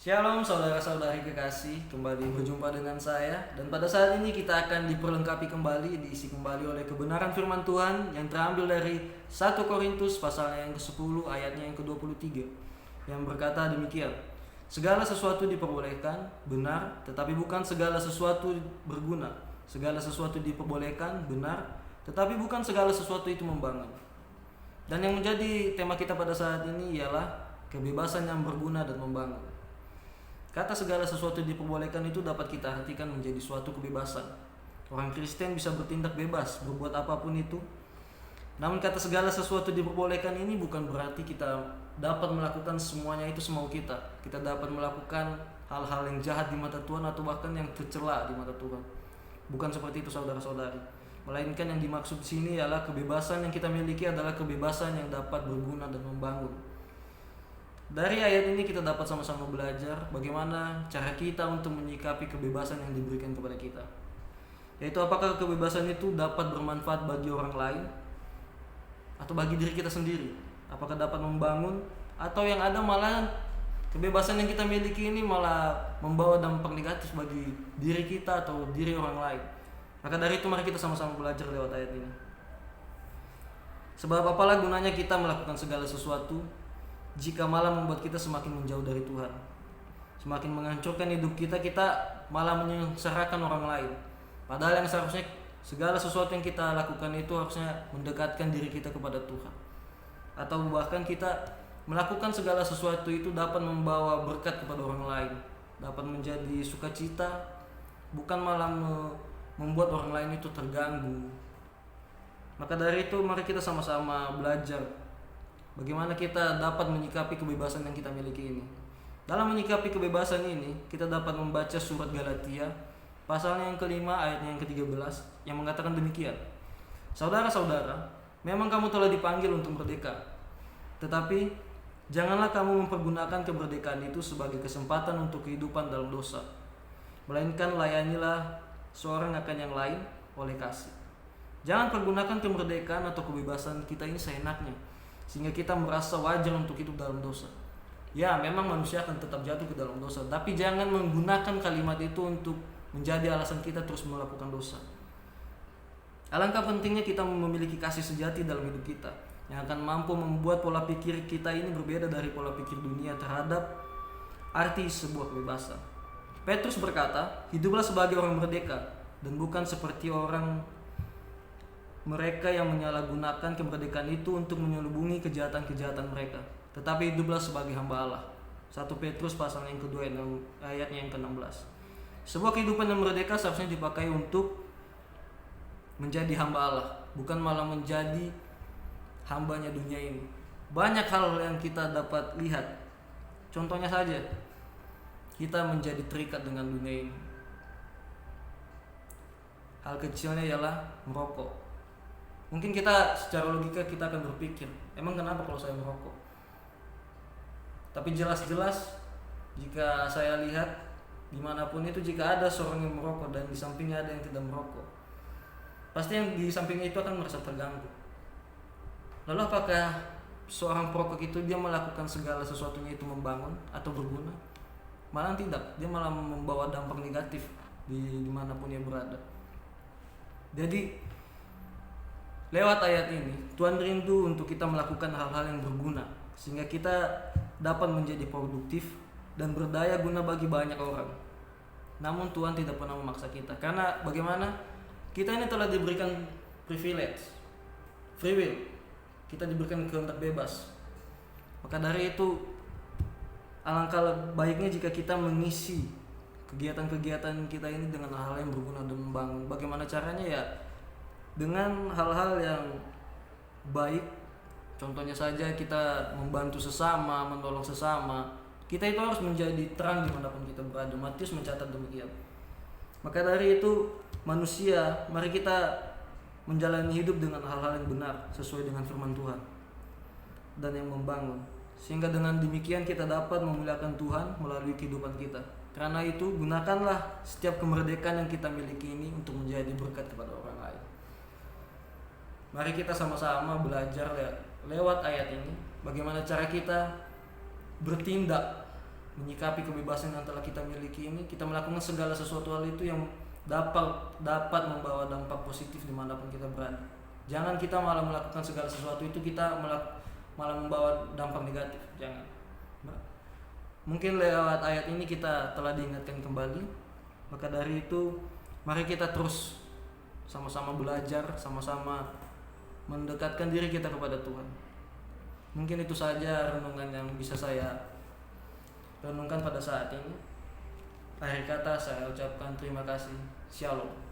Shalom saudara-saudari kekasih, kembali berjumpa dengan saya. Dan pada saat ini kita akan diperlengkapi kembali, diisi kembali oleh kebenaran firman Tuhan yang terambil dari 1 Korintus pasalnya yang ke-10 ayatnya yang ke-23, yang berkata demikian: segala sesuatu diperbolehkan, benar, tetapi bukan segala sesuatu berguna. Segala sesuatu diperbolehkan, benar, tetapi bukan segala sesuatu itu membangun. Dan yang menjadi tema kita pada saat ini ialah kebebasan yang berguna dan membangun. Kata segala sesuatu diperbolehkan itu dapat kita artikan menjadi suatu kebebasan. Orang Kristen bisa bertindak bebas, berbuat apapun itu. Namun kata segala sesuatu diperbolehkan ini bukan berarti kita dapat melakukan semuanya itu semau kita. Kita dapat melakukan hal-hal yang jahat di mata Tuhan atau bahkan yang tercela di mata Tuhan. Bukan seperti itu saudara-saudari. Melainkan yang dimaksud di sini ialah kebebasan yang kita miliki adalah kebebasan yang dapat berguna dan membangun. Dari ayat ini kita dapat sama-sama belajar bagaimana cara kita untuk menyikapi kebebasan yang diberikan kepada kita. Yaitu apakah kebebasan itu dapat bermanfaat bagi orang lain atau bagi diri kita sendiri. Apakah dapat membangun atau yang ada malah kebebasan yang kita miliki ini malah membawa dampak negatif bagi diri kita atau diri orang lain. Maka dari itu mari kita sama-sama belajar lewat ayat ini. Sebab apalah gunanya kita melakukan segala sesuatu jika malah membuat kita semakin menjauh dari Tuhan, semakin menghancurkan hidup kita, kita malah menyengsarakan orang lain. Padahal yang seharusnya segala sesuatu yang kita lakukan itu harusnya mendekatkan diri kita kepada Tuhan. Atau bahkan kita melakukan segala sesuatu itu dapat membawa berkat kepada orang lain, dapat menjadi sukacita, bukan malah membuat orang lain itu terganggu. Maka dari itu mari kita sama-sama belajar bagaimana kita dapat menyikapi kebebasan yang kita miliki ini. Dalam menyikapi kebebasan ini, kita dapat membaca surat Galatia pasalnya yang kelima ayatnya yang ke-13 yang mengatakan demikian: saudara-saudara, memang kamu telah dipanggil untuk merdeka, tetapi janganlah kamu mempergunakan kemerdekaan itu sebagai kesempatan untuk kehidupan dalam dosa, melainkan layanilah seorang akan yang lain oleh kasih. Jangan pergunakan kemerdekaan atau kebebasan kita ini seenaknya, sehingga kita merasa wajar untuk hidup dalam dosa. Ya, memang manusia akan tetap jatuh ke dalam dosa, tapi jangan menggunakan kalimat itu untuk menjadi alasan kita terus melakukan dosa. Alangkah pentingnya kita memiliki kasih sejati dalam hidup kita, yang akan mampu membuat pola pikir kita ini berbeda dari pola pikir dunia terhadap arti sebuah kebebasan. Petrus berkata, hiduplah sebagai orang merdeka, dan bukan seperti mereka yang menyalahgunakan kemerdekaan itu untuk menyelubungi kejahatan-kejahatan mereka, tetapi hiduplah sebagai hamba Allah. 1 Petrus pasal yang kedua ayatnya yang ke-16. Sebuah kehidupan yang merdeka seharusnya dipakai untuk menjadi hamba Allah, bukan malah menjadi hambanya dunia ini. Banyak hal yang kita dapat lihat. Contohnya saja, kita menjadi terikat dengan dunia ini. Hal kecilnya ialah merokok. Mungkin kita secara logika kita akan berpikir, emang kenapa kalau saya merokok? Tapi jelas-jelas jika saya lihat dimanapun itu, jika ada seorang yang merokok dan di sampingnya ada yang tidak merokok, pasti yang di sampingnya itu akan merasa terganggu. Lalu apakah seorang perokok itu dia melakukan segala sesuatunya itu membangun atau berguna? Malah tidak, dia malah membawa dampak negatif dimanapun dia berada. Jadi lewat ayat ini, Tuhan rindu untuk kita melakukan hal-hal yang berguna, sehingga kita dapat menjadi produktif dan berdaya guna bagi banyak orang. Namun Tuhan tidak pernah memaksa kita, karena bagaimana? Kita ini telah diberikan privilege, free will. Kita diberikan kehendak bebas. Maka dari itu, alangkah baiknya jika kita mengisi kegiatan-kegiatan kita ini dengan hal-hal yang berguna dan membangun. Bagaimana caranya? Ya dengan hal-hal yang baik. Contohnya saja kita membantu sesama, menolong sesama. Kita itu harus menjadi terang dimanapun kita berada. Matius mencatat demikian. Maka dari itu manusia, mari kita menjalani hidup dengan hal-hal yang benar sesuai dengan firman Tuhan dan yang membangun, sehingga dengan demikian kita dapat memuliakan Tuhan melalui kehidupan kita. Karena itu gunakanlah setiap kemerdekaan yang kita miliki ini untuk menjadi berkat kepada orang lain. Mari kita sama-sama belajar lewat ayat ini bagaimana cara kita bertindak menyikapi kebebasan yang telah kita miliki ini, kita melakukan segala sesuatu hal itu yang dapat membawa dampak positif dimanapun kita berada. Jangan kita malah melakukan segala sesuatu itu kita malah membawa dampak negatif. Jangan. Mungkin lewat ayat ini kita telah diingatkan kembali. Maka dari itu mari kita terus sama-sama belajar, sama-sama mendekatkan diri kita kepada Tuhan. Mungkin itu saja renungan yang bisa saya renungkan pada saat ini. Akhir kata saya ucapkan terima kasih. Shalom.